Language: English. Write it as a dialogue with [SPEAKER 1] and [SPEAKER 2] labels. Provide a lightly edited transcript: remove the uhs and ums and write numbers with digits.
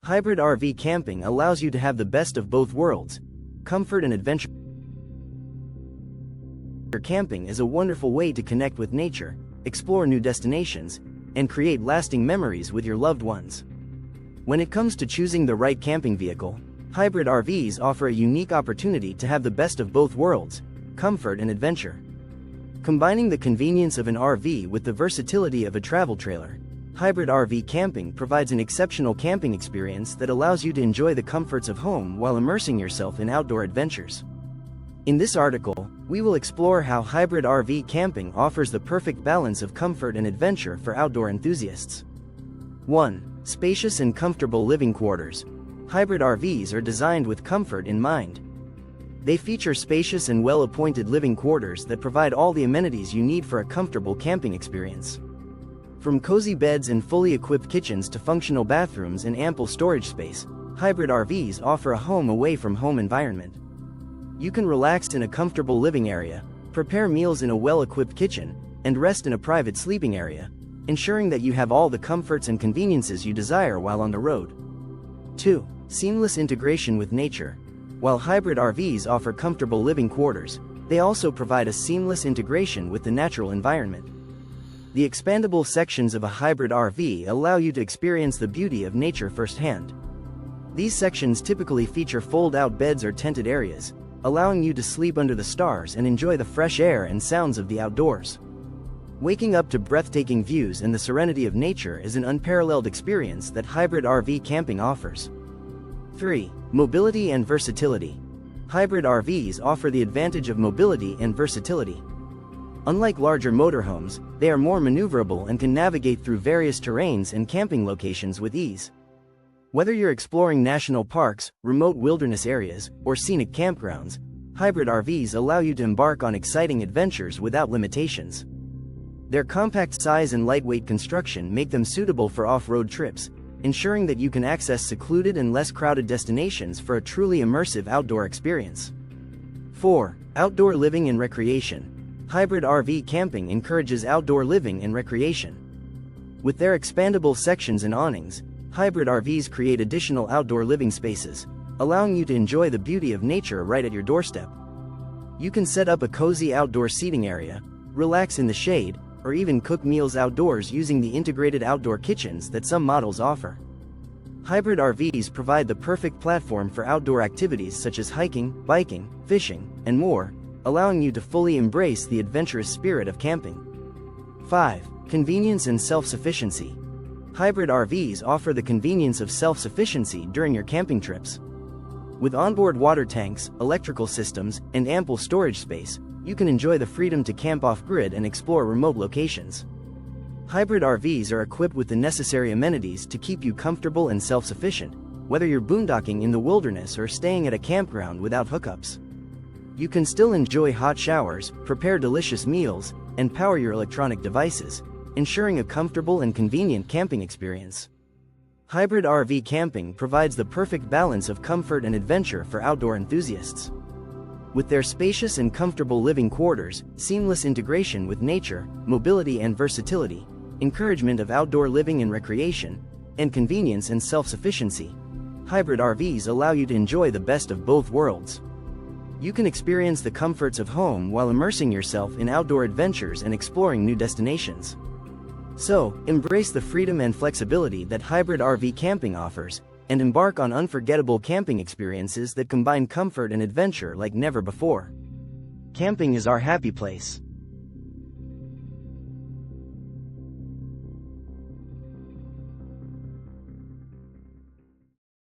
[SPEAKER 1] Hybrid RV camping allows you to have the best of both worlds, comfort and adventure. Camping is a wonderful way to connect with nature, explore new destinations, and create lasting memories with your loved ones. When it comes to choosing the right camping vehicle, hybrid RVs offer a unique opportunity to have the best of both worlds, comfort and adventure. Combining the convenience of an RV with the versatility of a travel trailer, hybrid RV camping provides an exceptional camping experience that allows you to enjoy the comforts of home while immersing yourself in outdoor adventures. In this article, we will explore how hybrid RV camping offers the perfect balance of comfort and adventure for outdoor enthusiasts. 1. Spacious and comfortable living quarters. Hybrid RVs are designed with comfort in mind. They feature spacious and well-appointed living quarters that provide all the amenities you need for a comfortable camping experience. From cozy beds and fully equipped kitchens to functional bathrooms and ample storage space, hybrid RVs offer a home away from home environment. You can relax in a comfortable living area, prepare meals in a well-equipped kitchen, and rest in a private sleeping area, ensuring that you have all the comforts and conveniences you desire while on the road. 2. Seamless integration with nature. While hybrid RVs offer comfortable living quarters, they also provide a seamless integration with the natural environment. The expandable sections of a hybrid RV allow you to experience the beauty of nature firsthand. These sections typically feature fold-out beds or tented areas, allowing you to sleep under the stars and enjoy the fresh air and sounds of the outdoors. Waking up to breathtaking views and the serenity of nature is an unparalleled experience that hybrid RV camping offers. 3. Mobility and versatility. Hybrid RVs offer the advantage of mobility and versatility. Unlike larger motorhomes, they are more maneuverable and can navigate through various terrains and camping locations with ease. Whether you're exploring national parks, remote wilderness areas, or scenic campgrounds, hybrid RVs allow you to embark on exciting adventures without limitations. Their compact size and lightweight construction make them suitable for off-road trips, ensuring that you can access secluded and less crowded destinations for a truly immersive outdoor experience. 4. Outdoor living and recreation. Hybrid RV camping encourages outdoor living and recreation. With their expandable sections and awnings, hybrid RVs create additional outdoor living spaces, allowing you to enjoy the beauty of nature right at your doorstep. You can set up a cozy outdoor seating area, relax in the shade, or even cook meals outdoors using the integrated outdoor kitchens that some models offer. Hybrid RVs provide the perfect platform for outdoor activities such as hiking, biking, fishing, and more, allowing you to fully embrace the adventurous spirit of camping. 5. Convenience and self-sufficiency. Hybrid RVs offer the convenience of self-sufficiency during your camping trips. With onboard water tanks, electrical systems, and ample storage space, you can enjoy the freedom to camp off-grid and explore remote locations. Hybrid RVs are equipped with the necessary amenities to keep you comfortable and self-sufficient, whether you're boondocking in the wilderness or staying at a campground without hookups. You can still enjoy hot showers, prepare delicious meals, and power your electronic devices, ensuring a comfortable and convenient camping experience. Hybrid RV camping provides the perfect balance of comfort and adventure for outdoor enthusiasts. With their spacious and comfortable living quarters, seamless integration with nature, mobility and versatility, encouragement of outdoor living and recreation, and convenience and self-sufficiency, hybrid RVs allow you to enjoy the best of both worlds. You can experience the comforts of home while immersing yourself in outdoor adventures and exploring new destinations. So, embrace the freedom and flexibility that hybrid RV camping offers, and embark on unforgettable camping experiences that combine comfort and adventure like never before. Camping is our happy place.